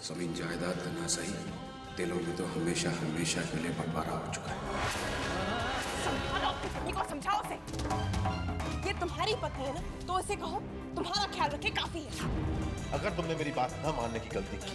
जमीन जायदाद का ना सही, दिलों में तो हमेशा हमेशा के लिए बंटवारा हो चुका है। समझाओ अपनी पत्नी को, समझाओ उसे। ये तुम्हारी पत्नी है ना, तो इसे कहो तुम्हारा ख्याल रखे, काफी है। अगर तुमने मेरी बात न मानने की गलती की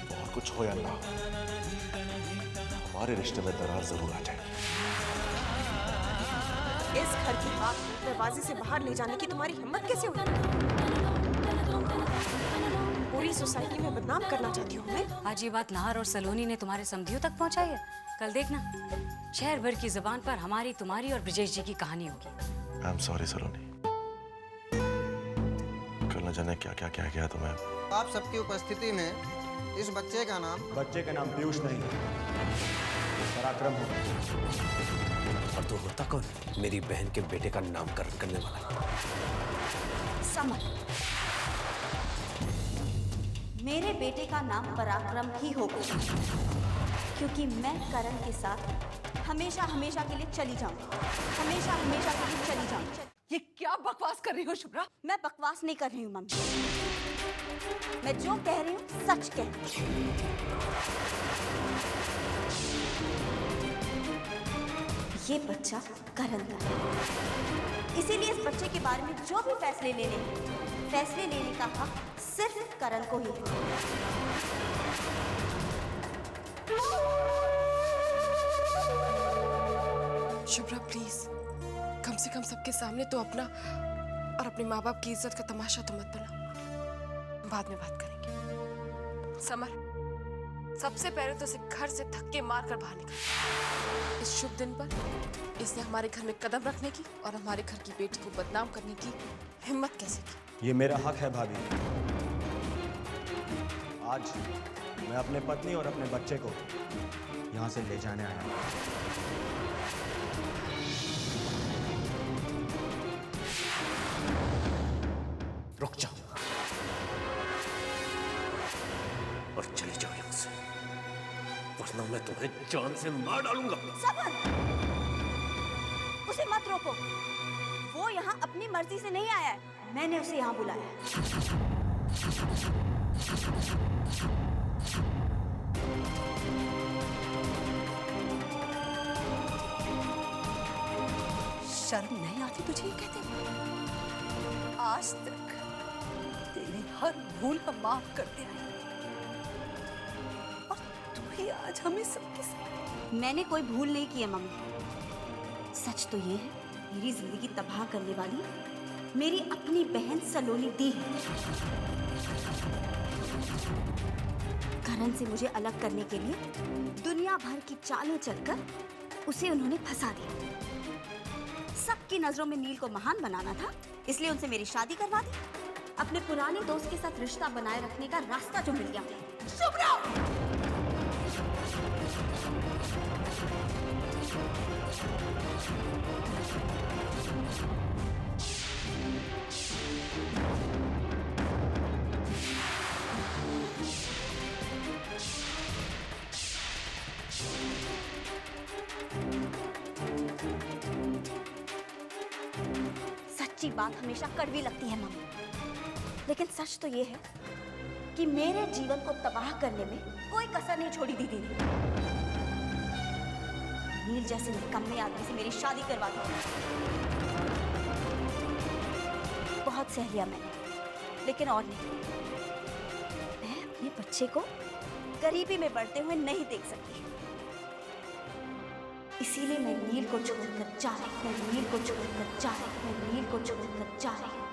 तो और कुछ हो या ना हो, हमारे रिश्ते में दरार जरूर आ जाएगी। इस घर की बात दरवाजे से बाहर ले जाने की तुम्हारी हिम्मत कैसे हुई? पूरी सोसाइटी में बदनाम करना चाहती हो हमें? आज ये बात नाहर और सलोनी ने तुम्हारे समधियों तक पहुंचाई है। कल देखना शहर भर की जुबान पर हमारी, तुम्हारी और ब्रिजेश जी की कहानी होगी। आई एम सॉरी सलोनी, कल न जाने क्या क्या कह गया तुम्हें। आप सबकी उपस्थिति में इस बच्चे का नाम पीयूष नहीं, पराक्रम होगा। और तू होता कौन? मेरी बहन के बेटे का नामकरण करने वाला। समर, मेरे बेटे का नाम पराक्रम ही होगा, क्योंकि मैं करण के साथ हमेशा हमेशा के लिए चली जाऊंगी। हमेशा हमेशा के लिए चली जाऊंगी। ये क्या बकवास कर रही हो शुभ्रा? मैं बकवास नहीं कर रही हूँ मम्मी, मैं जो कह रही हूँ सच कह रही हूँ। ये बच्चा करण का है, इसीलिए इस बच्चे के बारे में जो भी फैसले लेने का हक सिर्फ करण को ही है। शुभ्रा प्लीज, कम से कम सबके सामने तो अपना और अपने माँ बाप की इज्जत का तमाशा तो मत बना। बाद में बात करेंगे। समर, सबसे पहले तो इसे घर से धक्के मार कर बाहर निकाल। इस शुभ दिन पर इसने हमारे घर में कदम रखने की और हमारे घर की बेटी को बदनाम करने की हिम्मत कैसे की? ये मेरा हक है भाभी। आज मैं अपने पत्नी और अपने बच्चे को यहाँ से ले जाने आया हूँ। रुक जाओ और चले जाओ यहाँ से, वरना मैं तुम्हें जान से मार डालूंगा। समर, उसे मत रोको। वो यहाँ अपनी मर्जी से नहीं आया है, मैंने उसे यहाँ बुलाया है। शर्म नहीं आती तुझे ये कहते हुए? आज तक तेरी हर भूल हम माफ करते आए, और तू ही आज हमें सबके साथ। मैंने कोई भूल नहीं की है मम्मी। सच तो ये है, मेरी जिंदगी तबाह करने वाली मेरी अपनी बहन सलोनी दी है। करण से मुझे अलग करने के लिए दुनिया भर की चालें चलकर उसे उन्होंने फंसा दिया। सबकी नजरों में नील को महान बनाना था, इसलिए उनसे मेरी शादी करवा दी। अपने पुराने दोस्त के साथ रिश्ता बनाए रखने का रास्ता जो मिल गया। शुभ्रा! सच्ची बात हमेशा कड़वी लगती है मम्मी, लेकिन सच तो ये है कि मेरे जीवन को तबाह करने में कोई कसर नहीं छोड़ी दीदी ने। नील जैसे निकम्मे आदमी से मेरी शादी करवा दी। बहुत सह लिया मैंने, लेकिन और नहीं। मैं अपने बच्चे को गरीबी में बढ़ते हुए नहीं देख सकती, इसीलिए मैं नील को छोड़कर जा रही हूँ। मैं नील को छोड़कर जा रही हूँ। मैं नील को छोड़कर जा रही हूँ।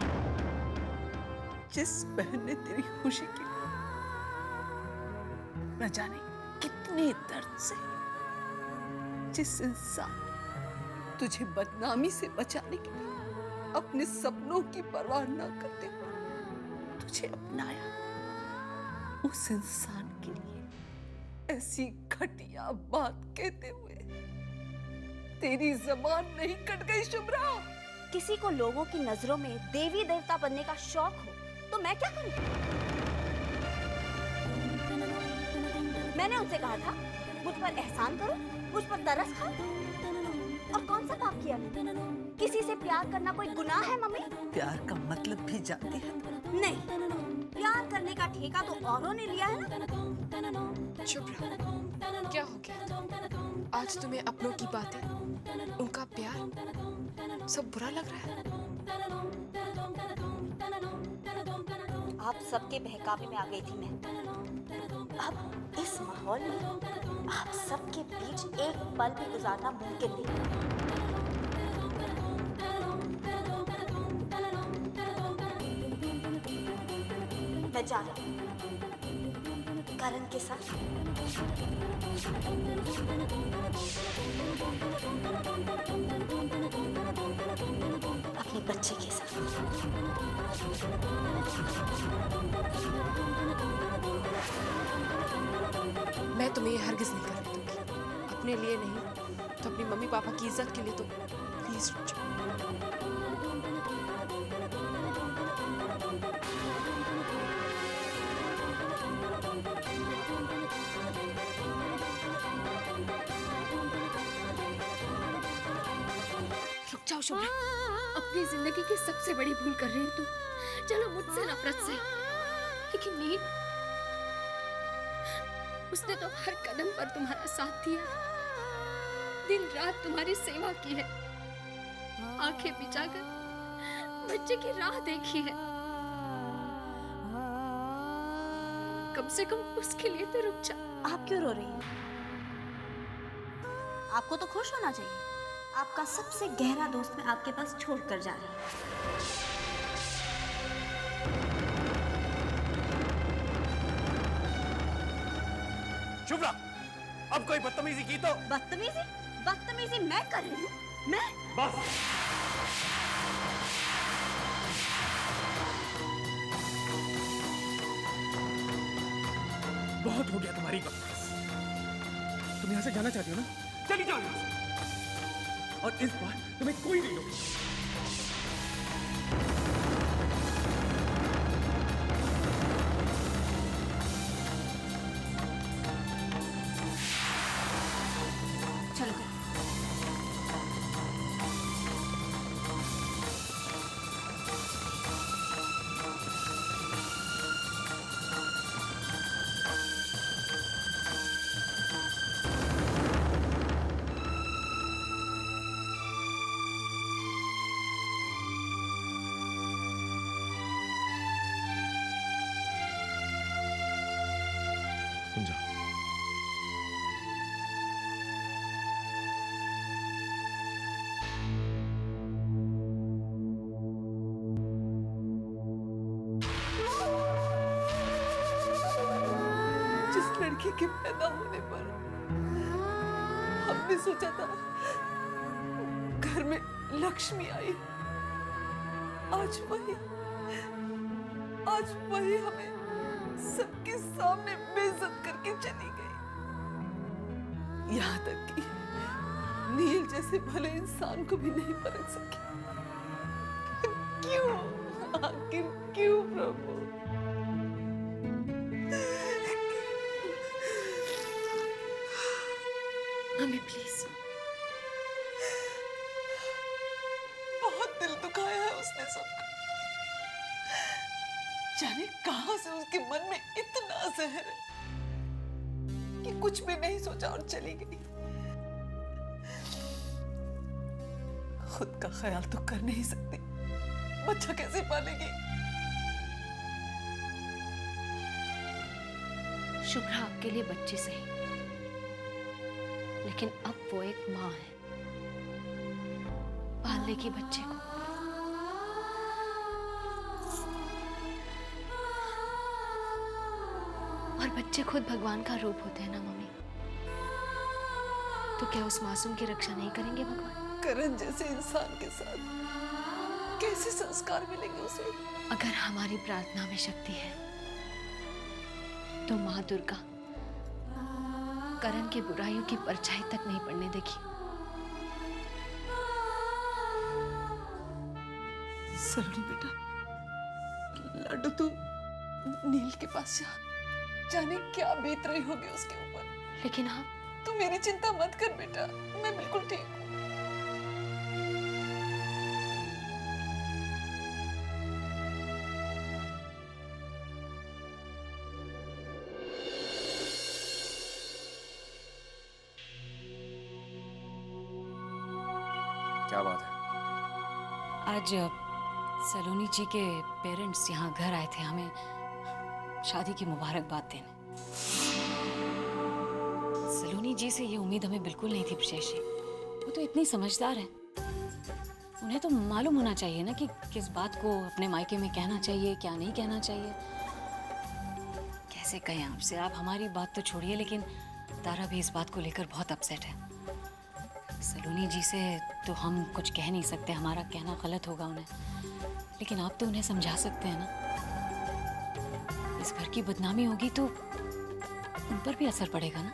जिस बहन ने तेरी खुशी की न जाने कितने दर्द से, जिस इंसान तुझे बदनामी से बचाने के लिए अपने सपनों की परवाह न करते हुए तुझे अपनाया, उस इंसान के लिए ऐसी घटिया बात कहते हुए तेरी जबान नहीं कट गई शुभ्रा? किसी को लोगों की नजरों में देवी देवता बनने का शौक हो तो मैं क्या करूं? मैंने उनसे कहा था मुझ पर एहसान करो, मुझ पर तरस खाओ। और कौन सा पाप किया मैंने? किसी से प्यार करना कोई गुनाह है मम्मी? प्यार का मतलब भी जानती है? नहीं, प्यार करने का ठेका तो औरों ने लिया है ना। चुप रहो। क्या हो गया? आज तुम्हें अपनों की बातें, उनका प्यार सब बुरा लग रहा है? आप सबके बहकावे में आ गई थी मैं। अब इस माहौल में आप सबके बीच एक पल भी गुजारना मुमकिन नहीं। मैं जा रही हूँ करण के साथ। अपने बच्चे के साथ। मैं तुम्हें ये हरगिज नहीं करने दूंगी। अपने लिए नहीं तो अपनी मम्मी पापा की इज्जत के लिए तो प्लीज रुक जाओ। रुक जाओ शुभ्रा, अपनी जिंदगी की सबसे बड़ी भूल कर रही हो तुम। चलो मुझसे नफरत से, लेकिन नहीं, उसने तो हर कदम पर तुम्हारा साथ दिया, दिन रात तुम्हारी सेवा की है, आंखें बिछाकर बच्चे की राह देखी है। कम से कम उसके लिए तो रुक जा। आप क्यों रो रही हैं? आपको तो खुश होना चाहिए। आपका सबसे गहरा दोस्त मैं आपके पास छोड़कर जा रही हूँ। शुभ्रा, अब कोई बदतमीजी की तो? बदतमीजी? बदतमीजी मैं कर रही हूँ? मैं? बस। बहुत हो गया तुम्हारी बकवास। तुम यहाँ से जाना चाहती हो ना? चली जाओ यहाँ से। और इस बार तुम्हें कोई नहीं रोकेगा। चलो। समझा? जिस लड़की के पैदा होने पर हमने सोचा था घर में लक्ष्मी आई, आज वही हमें सबके सामने बेइज्जत करके चली गई। यहाँ तक कि नील जैसे भले इंसान को भी नहीं परख सकी। क्यों? आखिर क्यों प्रभु? Mummy please. बहुत दिल दुखाया है उसने सबका। जाने कहां से उसके मन में इतना जहर है कि कुछ भी नहीं सोचा और चली गई। खुद का ख्याल तो कर नहीं सकती, बच्चा कैसे पालेगी? शुभ्रा आपके लिए बच्चे सही, लेकिन अब वो एक माँ है, पाल लेगी बच्चे को। और बच्चे खुद भगवान का रूप होते हैं ना मम्मी, तो क्या उस मासूम की रक्षा नहीं करेंगे भगवान? करण जैसे इंसान के साथ कैसे संस्कार मिलेंगे उसे? अगर हमारी प्रार्थना में शक्ति है तो माँ दुर्गा करण की बुराइयों की परछाई तक नहीं पड़ने देगी। सलोनी बेटा, लाडू तू नील के पास जा, जाने क्या बीत रही होगी उसके ऊपर। लेकिन आप? तू मेरी चिंता मत कर बेटा, मैं बिल्कुल ठीक हूँ। क्या बात है? आज सलोनी जी के पेरेंट्स यहाँ घर आए थे हमें शादी की मुबारकबाद देने। सलोनी जी से ये उम्मीद हमें बिल्कुल नहीं थी ब्रजेश जी। वो तो इतनी समझदार है, उन्हें तो मालूम होना चाहिए ना कि किस बात को अपने मायके में कहना चाहिए, क्या नहीं कहना चाहिए। कैसे कहें आपसे, आप हमारी बात तो छोड़िए, लेकिन तारा भी इस बात को लेकर बहुत अपसेट है। सलोनी जी से तो हम कुछ कह नहीं सकते, हमारा कहना गलत होगा उन्हें, लेकिन आप तो उन्हें समझा सकते हैं ना। इस घर की बदनामी होगी तो उन पर भी असर पड़ेगा ना।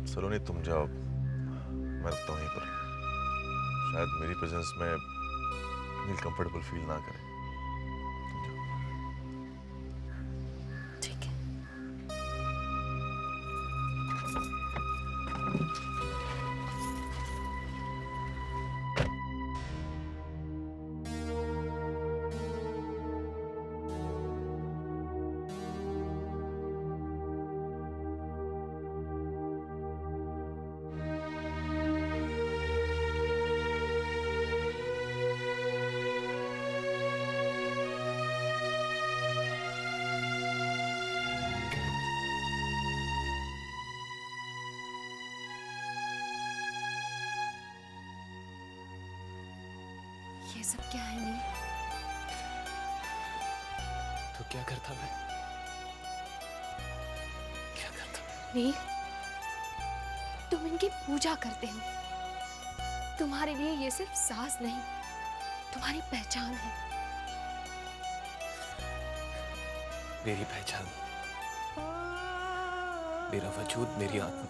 सलोनी तुम जाओ, मैं रुकता हूँ यहीं पर। शायद मेरी प्रेजेंस में नील कंफर्टेबल फील ना करे। ठीक है। ये सब क्या है नील? तो क्या करता मैं? क्या करता? नील, तुम इनकी पूजा करते हो। तुम्हारे लिए ये सिर्फ साज नहीं, तुम्हारी पहचान है। मेरी पहचान, मेरा वजूद, मेरी आत्मा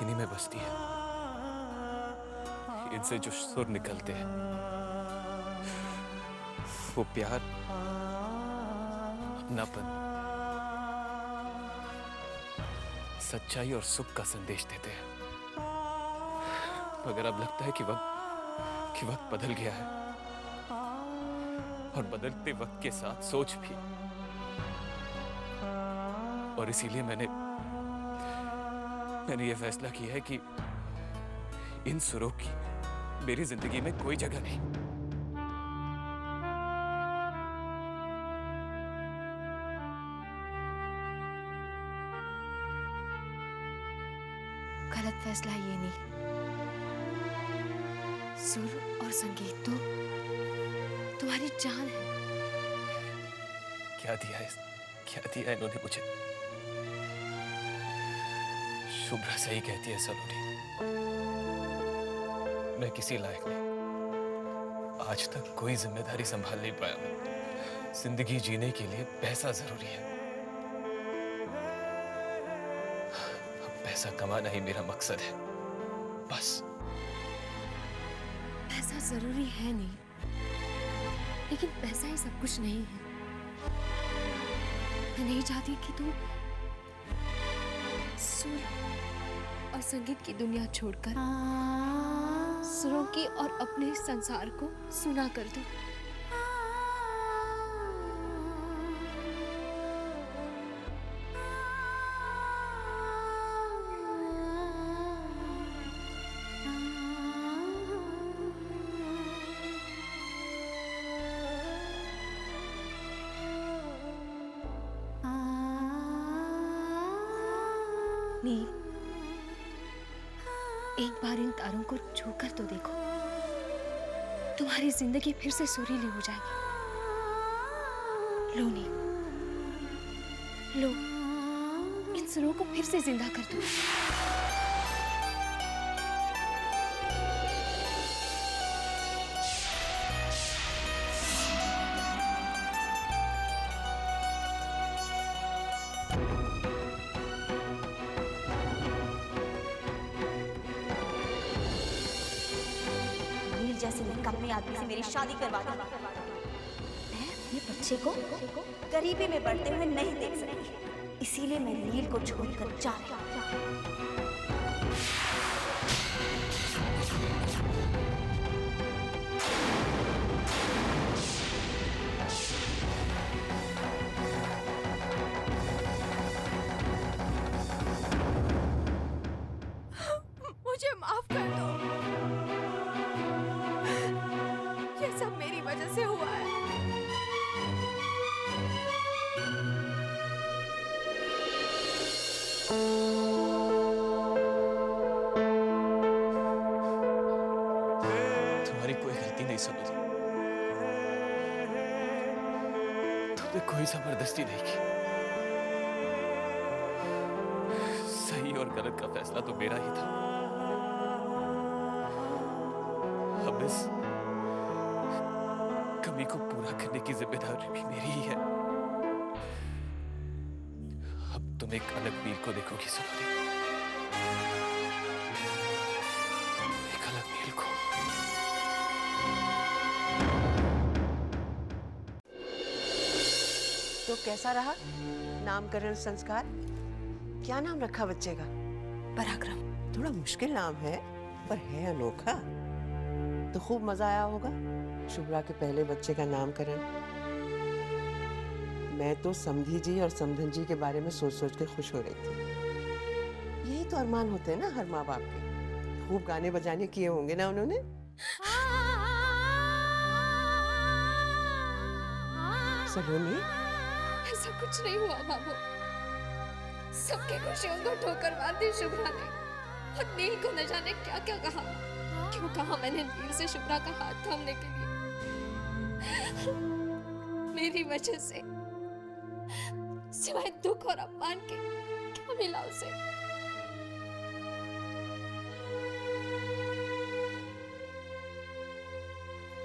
इन्हीं में बसती है। इनसे जो सुर निकलते हैं वो प्यार, अपनापन, सच्चाई और सुख का संदेश देते हैं। मगर अब लगता है कि वक्त बदल गया है, और बदलते वक्त के साथ सोच भी। और इसीलिए मैंने ये फैसला किया है कि इन सुरों की मेरी जिंदगी में कोई जगह नहीं। गलत फैसला ये नहीं। सुर और संगीत तो तुम्हारी जान है। क्या दिया इन्होंने मुझे? शुभ्रा सही कहती है सलोनी, मैं किसी लायक नहीं। आज तक कोई जिम्मेदारी संभाल नहीं पाया। जिंदगी जीने के लिए पैसा जरूरी है। अब पैसा कमाना ही मेरा मकसद है, बस। पैसा जरूरी है नहीं, लेकिन पैसा ही सब कुछ नहीं है। मैं नहीं चाहती कि तुम सुर और संगीत की दुनिया छोड़कर सुरों की और अपने संसार को सुना कर दो। नील, एक बार इन तारों को छूकर तो देखो, तुम्हारी जिंदगी फिर से सुरीली हो जाएगी। लो नील, लो, इन सुरों को फिर से जिंदा कर दो। जैसे निकम्मे आदमी से मेरी शादी करवा दी। मैं अपने बच्चे को गरीबी में बढ़ते हुए नहीं देख सकती, इसीलिए मैं नील को छोड़कर जा रही हूँ। तुम्हारी कोई गलती नहीं सलोनी। तुमने कोई जबरदस्ती नहीं की। सही और गलत का फैसला तो मेरा ही था। अब इस कमी को पूरा करने की जिम्मेदारी भी मेरी ही है। अब तुम एक अलग मील को देखोगी सलोनी, एक अलग मील को। तो कैसा रहा नामकरण संस्कार? क्या नाम रखा बच्चे का? पराक्रम। थोड़ा मुश्किल नाम है पर है अनोखा। तो खूब मजा आया होगा शुभ्रा के पहले बच्चे का नामकरण। मैं तो समधी जी और समधन जी के बारे में सोच सोच के खुश हो रही थी। यही तो अरमान होते हैं ना हर माँ बाप के। खूब गाने बजाने किए होंगे ना उन्होंने। सलोनी, ऐसा कुछ नहीं हुआ बाबू। सबकी खुशियों को ठोकर मार दी शुभ्रा ने, और नील को न जाने क्या क्या कहा। क्यों कहा मैंने नील से शुभ्रा का हाथ थामने के लिए? मेरी वजह से सिवाय दुख और अपमान के क्या मिला उसे?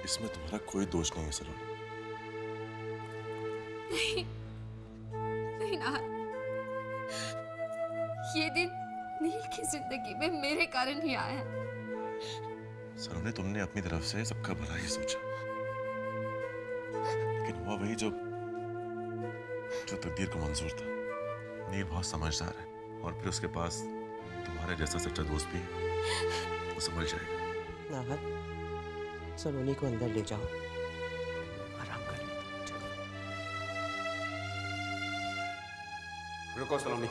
इसमें तुम्हारा कोई दोष नहीं है सलोनी। नहीं, नहीं नाहर। ये दिन नील की जिंदगी में मेरे कारण ही आया है। सलोनी, तुमने अपनी तरफ से सबका भला ही सोचा, लेकिन हुआ वही जो तकदीर को मंजूर था। नील बहुत समझदार है और फिर उसके पास तुम्हारे जैसा सच्चा दोस्त भी है। वो समझ जाएगा। नाहर, सलोनी को अंदर ले जाओ, आराम कर ले। रुको सलोनी।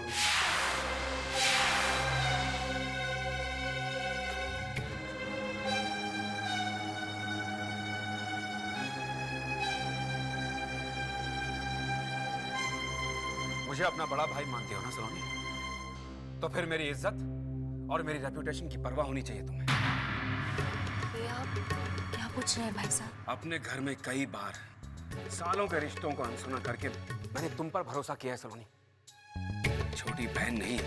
मुझे अपना बड़ा भाई मानते हो ना सलोनी? तो फिर मेरी इज्जत और मेरी रेपुटेशन की परवाह होनी चाहिए तुम्हें। ये आप क्या पूछ रहे हैं भाई साहब? अपने घर में कई बार सालों के रिश्तों को अनसुना करके मैंने तुम पर भरोसा किया है सलोनी। छोटी बहन नहीं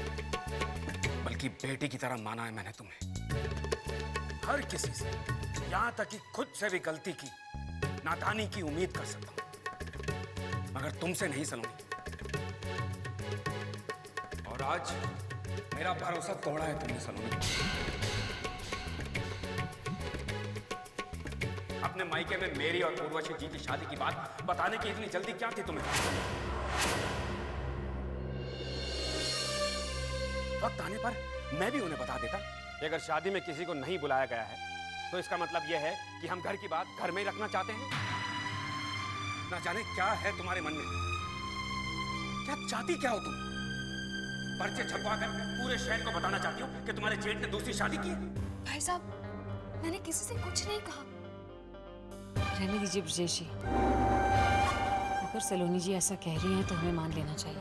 बल्कि बेटी की तरह माना है मैंने तुम्हें। हर किसी से, यहां तक कि खुद से भी गलती की, नादानी की उम्मीद कर सकता हूं, मगर तुमसे नहीं सलोनी। और आज मेरा भरोसा तोड़ा है तुमने सलोनी। अपने मायके में मेरी और उर्वशी जी की शादी की बात बताने की इतनी जल्दी क्या थी तुम्हें? वक्त आने पर मैं भी उन्हें बता देता कि अगर शादी में किसी को नहीं बुलाया गया है तो इसका मतलब यह है कि हम घर की बात घर में ही रखना चाहते हैं। ना जाने क्या है तुम्हारे मन में, क्या चाहती क्या हो तुम? पर्चे छपवाकर पूरे शहर को बताना चाहती हो कि तुम्हारे जेठ ने दूसरी शादी की? भाई साहब, मैंने किसी से कुछ नहीं कहा। रहने दीजिए ब्रजेश जी। अगर सलोनी जी ऐसा कह रही हैं तो हमें मान लेना चाहिए,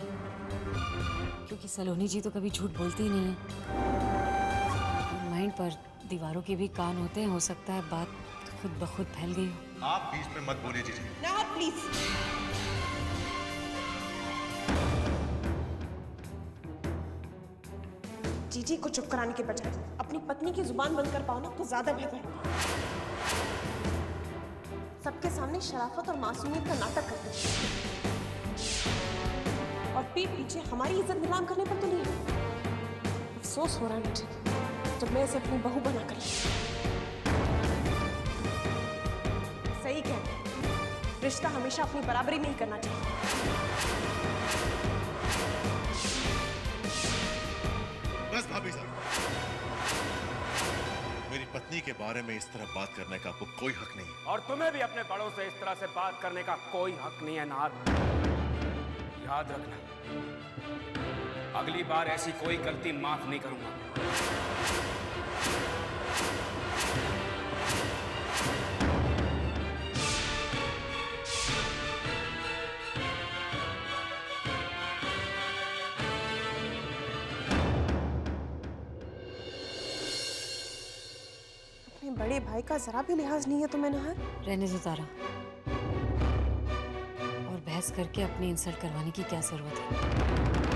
क्योंकि सलोनी जी तो कभी झूठ बोलती ही नहीं है। माइंड पर दीवारों के भी कान होते हैं। हो सकता है बात खुद ब खुद फैल गई हो। आप बीच में मत बोलिए जीजी। नाहर, प्लीज। जीजी को चुप कराने के बजाय अपनी पत्नी की जुबान बंद कर पाओ ना तो ज्यादा बेहतर है। सबके सामने शराफत और मासूमियत का नाटक करते हैं और पीठ पीछे हमारी इज्जत नीलाम करने पर तो नहीं। अफसोस हो रहा है मुझे जब मैं इसे अपनी बहू बना कर सही कहते हैं, रिश्ता हमेशा अपनी बराबरी में ही करना चाहिए। बस भाभी साहब, मेरी पत्नी के बारे में इस तरह बात करने का आपको कोई हक नहीं है। और तुम्हें भी अपने बड़ों से इस तरह से बात करने का कोई हक नहीं है नाहर। याद रखना, अगली बार ऐसी कोई गलती माफ नहीं करूंगा। बड़े भाई का जरा भी लिहाज नहीं है तुम्हें नहर? रहने दो तारा, और बहस करके अपनी इंसल्ट करवाने की क्या जरूरत है?